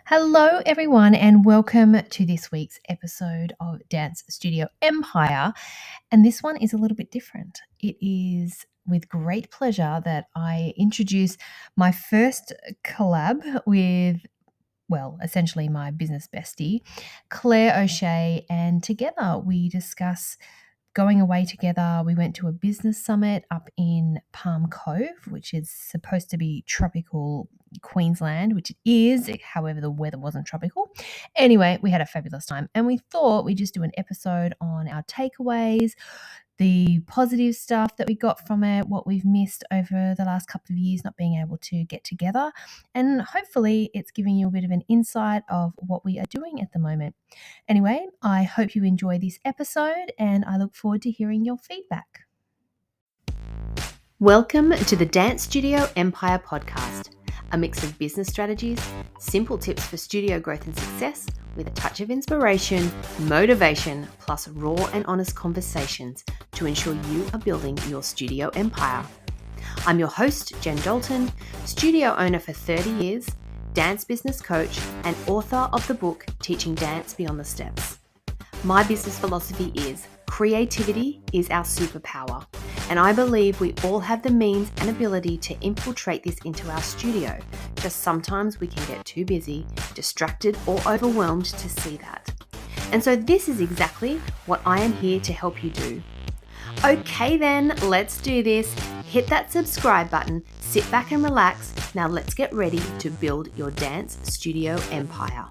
Hello, everyone, and welcome to this week's episode of Dance Studio Empire. And this one is a little bit different. It is with great pleasure that I introduce my first collab with, well, essentially my business bestie, Claire O'Shea, and together we discuss going away together. We went to a business summit up in Palm Cove, which is supposed to be tropical Queensland, which it is. However, the weather wasn't tropical. Anyway, we had a fabulous time and we thought we'd just do an episode on our takeaways, the positive stuff that we got from it, what we've missed over the last couple of years not being able to get together, and hopefully it's giving you a bit of an insight of what we are doing at the moment. Anyway, I hope you enjoy this episode and I look forward to hearing your feedback. Welcome to the Dance Studio Empire podcast, a mix of business strategies, simple tips for studio growth and success, with a touch of inspiration, motivation, plus raw and honest conversations to ensure you are building your studio empire. I'm your host, Jen Dalton, studio owner for 30 years, dance business coach, and author of the book Teaching Dance Beyond the Steps. My business philosophy is creativity is our superpower, and I believe we all have the means and ability to infiltrate this into our studio. Just sometimes we can get too busy, distracted, or overwhelmed to see that. And so this is exactly what I am here to help you do. Okay then, let's do this. Hit that subscribe button, sit back and relax. Now let's get ready to build your dance studio empire.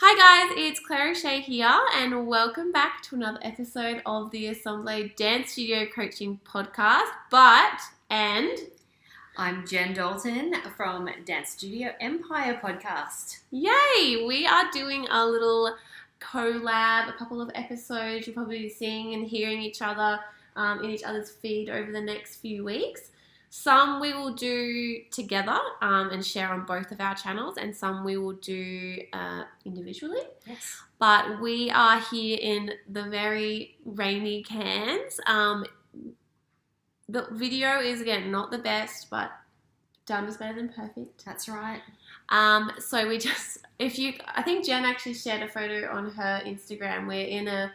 Hi guys, it's Claire O'Shea here and welcome back to another episode of the Assemble Dance Studio Coaching Podcast. I'm Jen Dalton from Dance Studio Empire Podcast. Yay! We are doing a little collab, a couple of episodes. You'll probably be seeing and hearing each other in each other's feed over the next few weeks. Some we will do together and share on both of our channels, and some we will do individually. Yes. But we are here in the very rainy Cairns. The video is, again, not the best, but done is better than perfect. That's right. So we just, I think Jen actually shared a photo on her Instagram. We're in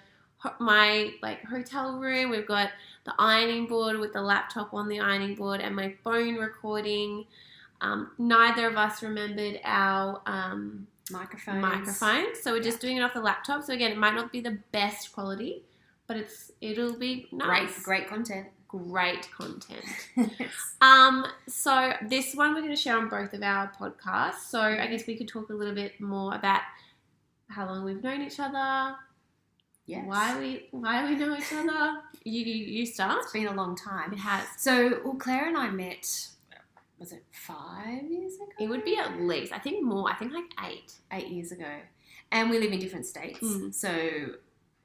my hotel room. We've got the ironing board with the laptop on the ironing board and my phone recording. Neither of us remembered our microphone, so we're just doing it off the laptop. So again, it might not be the best quality, but it'll be nice. Great content. Great content. So this one we're going to share on both of our podcasts. So I guess we could talk a little bit more about how long we've known each other. Yes. Why we know each other. You start. It's been a long time. It has. So, Claire and I met, was it 5 years ago? It would be at least, I think more. I think like 8. 8 years ago. And we live in different states. So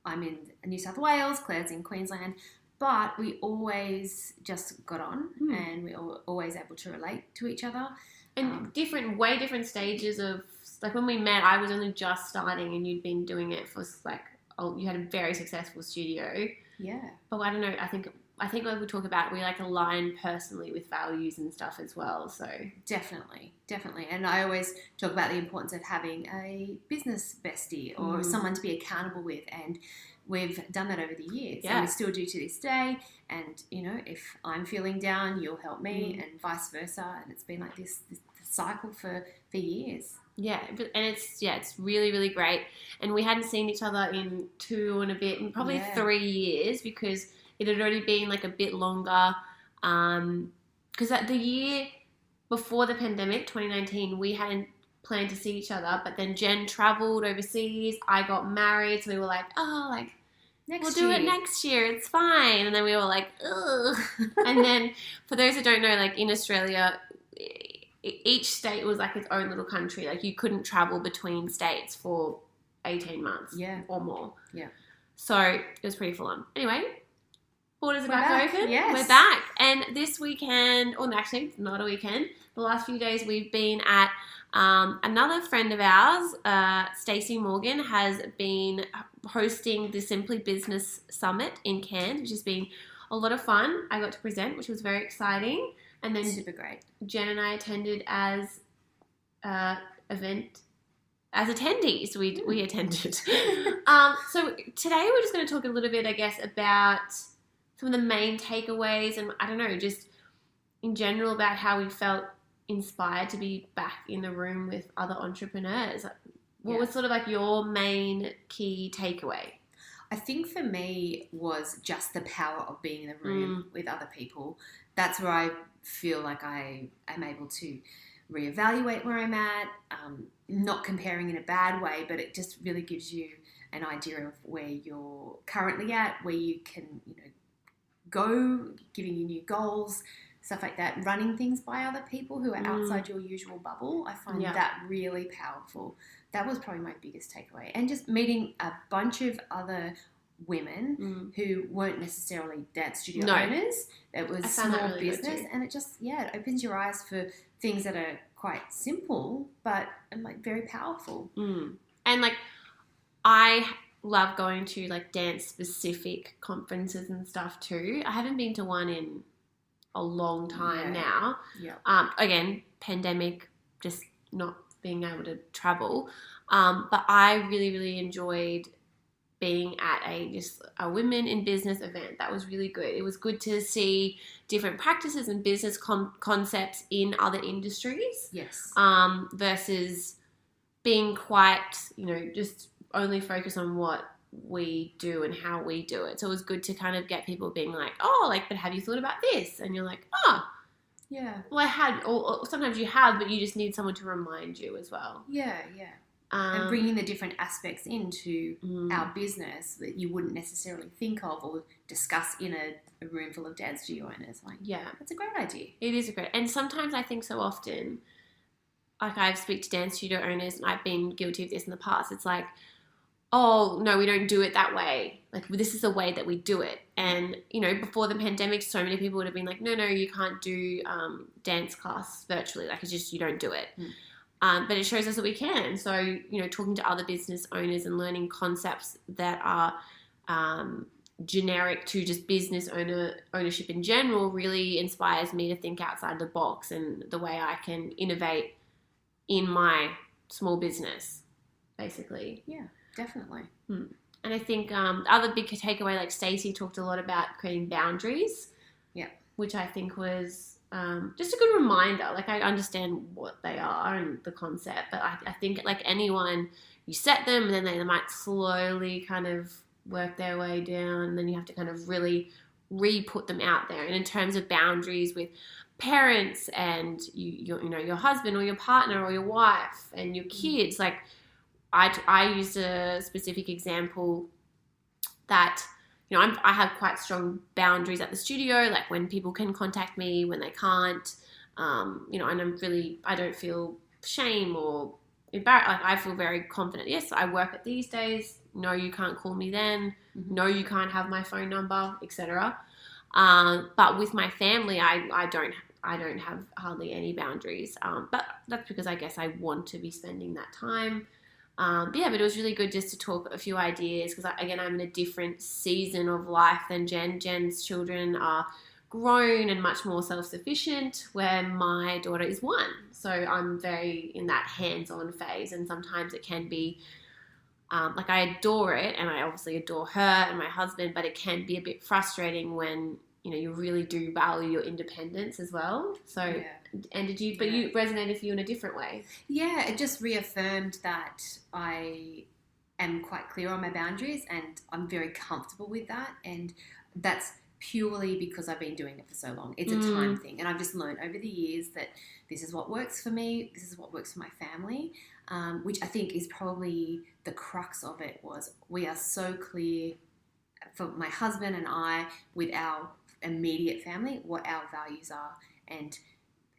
I'm in New South Wales, Claire's in Queensland. But we always just got on and we were always able to relate to each other. And way different stages of, like when we met, I was only just starting and you'd been doing it for you had a very successful studio. Yeah. But I don't know, I think like we talk about, we align personally with values and stuff as well. So Definitely. And I always talk about the importance of having a business bestie or someone to be accountable with, and we've done that over the years. Yeah. And we still do to this day. And, if I'm feeling down, you'll help me and vice versa. And it's been like this cycle for years. Yeah, and it's really, really great. And we hadn't seen each other in 2 and a bit, and probably 3 years, because it had already been a bit longer. Because the year before the pandemic, 2019, we hadn't planned to see each other, but then Jen travelled overseas. I got married, so we were like, we'll do it next year. It's fine. And then we were like, ugh. And then for those who don't know, in Australia, each state was its own little country. You couldn't travel between states for 18 months or more. Yeah. So it was pretty full on. Anyway, borders are back open. Yes. We're back. And this weekend, or actually not a weekend, the last few days we've been at another friend of ours, Stacey Morgan, has been hosting the Simply Business Summit in Cairns, which has been a lot of fun. I got to present, which was very exciting. And then Super great. Jen and I attended as attendees. We attended. So today we're just going to talk a little bit, I guess, about some of the main takeaways, and I don't know, just in general about how we felt inspired to be back in the room with other entrepreneurs. What was sort of like your main key takeaway? I think for me was just the power of being in the room with other people. That's where I feel like I am able to reevaluate where I'm at, not comparing in a bad way, but it just really gives you an idea of where you're currently at, where you can, go, giving you new goals, stuff like that, running things by other people who are outside your usual bubble. I find that really powerful. That was probably my biggest takeaway. And just meeting a bunch of other women who weren't necessarily dance studio owners. It was small really business, and it just, it opens your eyes for things that are quite simple, but like very powerful. And like, I love going to like dance specific conferences and stuff too. I haven't been to one in a long time now. Again, pandemic, just not being able to travel. But I really, really enjoyed being at a women in business event. That was really good. It was good to see different practices and business concepts in other industries. Yes. Versus being quite, just only focus on what we do and how we do it. So it was good to kind of get people being like, but have you thought about this? And you're like, yeah. Well, I had, or sometimes you have, but you just need someone to remind you as well. Yeah. And bringing the different aspects into our business that you wouldn't necessarily think of or discuss in a room full of dance studio owners. Like, that's a great idea. It is a great, and sometimes I think so often, like I speak to dance studio owners, and I've been guilty of this in the past. It's like, oh, no, we don't do it that way. Like, this is the way that we do it. And, before the pandemic, so many people would have been like, no, you can't do dance class virtually. Like, it's just, you don't do it. But it shows us that we can. So, talking to other business owners and learning concepts that are generic to just business ownership in general really inspires me to think outside the box and the way I can innovate in my small business, basically. Yeah. Definitely. And I think other big takeaway, like Stacey talked a lot about creating boundaries, which I think was just a good reminder. Like, I understand what they are and the concept, but I think like anyone, you set them and then they might slowly kind of work their way down, and then you have to kind of really re-put them out there. And in terms of boundaries with parents and your husband or your partner or your wife and your kids, like, I used a specific example that, I have quite strong boundaries at the studio, like when people can contact me, when they can't, and I don't feel shame or embarrassed. Like, I feel very confident. Yes, I work at these days. No, you can't call me then. No, you can't have my phone number, etc. But with my family, I don't have hardly any boundaries. But that's because I guess I want to be spending that time. But it was really good just to talk a few ideas because, again, I'm in a different season of life than Jen. Jen's children are grown and much more self-sufficient, where my daughter is 1. So I'm very in that hands-on phase, and sometimes it can be, like, I adore it, and I obviously adore her and my husband, but it can be a bit frustrating when, you really do value your independence as well. So, and did you, but you resonated for you in a different way. Yeah, it just reaffirmed that I am quite clear on my boundaries and I'm very comfortable with that. And that's purely because I've been doing it for so long. It's a time thing. And I've just learned over the years that this is what works for me. This is what works for my family, which I think is probably the crux of it. Was we are so clear for my husband and I with our immediate family what our values are, and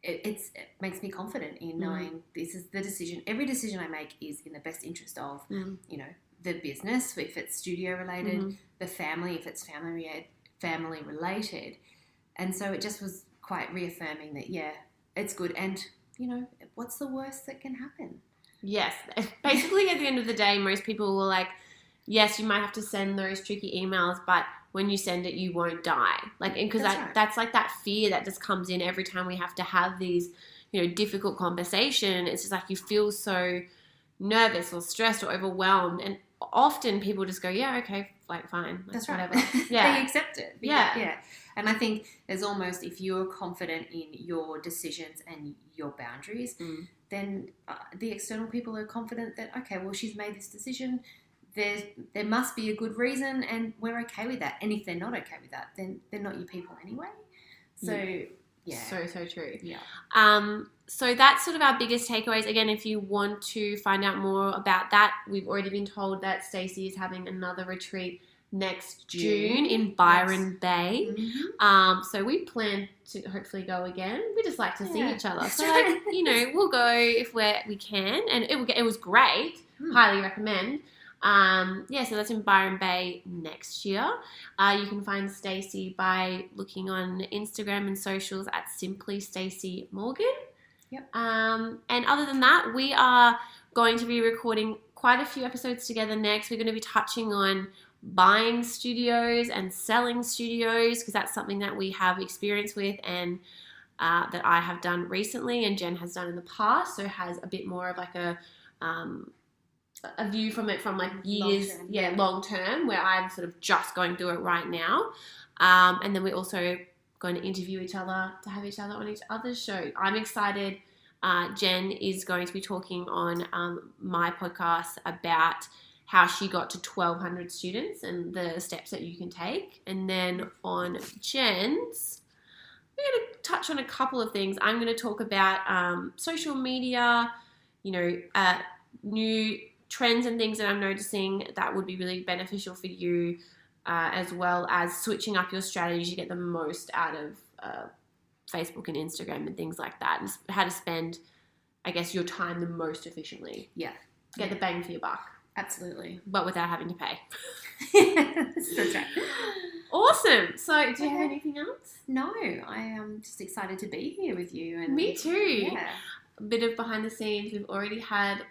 it makes me confident in knowing this is the decision. Every decision I make is in the best interest of the business if it's studio related, the family if it's family related, and so it just was quite reaffirming that it's good. And what's the worst that can happen? Yes, basically at the end of the day, most people will like, yes, you might have to send those tricky emails, but when you send it, you won't die. Like, because That's that's like that fear that just comes in every time we have to have these, difficult conversation. It's just like you feel so nervous or stressed or overwhelmed, and often people just go, yeah, okay, like fine, That's whatever. right. Yeah. They accept it. Yeah. And I think there's almost, if you're confident in your decisions and your boundaries, then the external people are confident that, okay, well, she's made this decision. There must be a good reason, and we're okay with that. And if they're not okay with that, then they're not your people anyway. So, yeah. So true. Yeah. So that's sort of our biggest takeaways. Again, if you want to find out more about that, we've already been told that Stacey is having another retreat next June in Byron Bay. Mm-hmm. So we plan to hopefully go again. We just like to see each other. So, right. we'll go if we can. And it was great. Highly recommend. So that's in Byron Bay next year. You can find Stacey by looking on Instagram and socials at Simply Stacey Morgan. Yep. And other than that, we are going to be recording quite a few episodes together next. We're going to be touching on buying studios and selling studios, because that's something that we have experience with and that I have done recently and Jen has done in the past, so has a bit more of like a view from it from like years, long term, where I'm sort of just going through it right now. And then we're also going to interview each other to have each other on each other's show. I'm excited. Jen is going to be talking on my podcast about how she got to 1,200 students and the steps that you can take. And then on Jen's, we're going to touch on a couple of things. I'm going to talk about social media, new trends and things that I'm noticing that would be really beneficial for you, as well as switching up your strategies to get the most out of Facebook and Instagram and things like that, and how to spend, I guess, your time the most efficiently. Yeah. Get the bang for your buck. Absolutely. But without having to pay. That's right. Awesome. So do you have anything else? No, I am just excited to be here with you. And me too. Yeah. A bit of behind the seenes. We've already had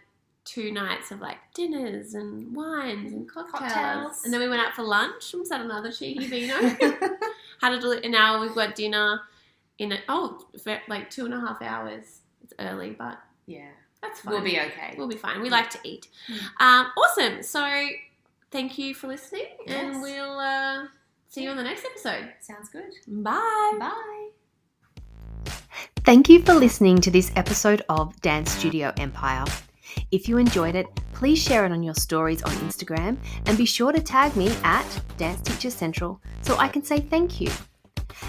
2 nights of like dinners and wines and cocktails. And then we went out for lunch and had another cheeky vino. And now we've got dinner in like 2.5 hours. It's early, but yeah, that's fine. We'll be okay. We'll be fine. We like to eat. Awesome. So thank you for listening, and we'll see you on the next episode. Sounds good. Bye. Bye. Thank you for listening to this episode of Dance Studio Empire. If you enjoyed it, please share it on your stories on Instagram and be sure to tag me at Dance Teacher Central so I can say thank you.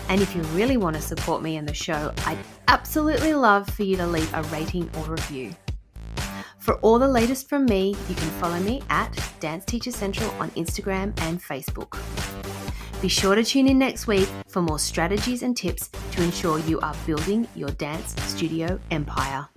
And if you really want to support me and the show, I'd absolutely love for you to leave a rating or review. For all the latest from me, you can follow me at Dance Teacher Central on Instagram and Facebook. Be sure to tune in next week for more strategies and tips to ensure you are building your dance studio empire.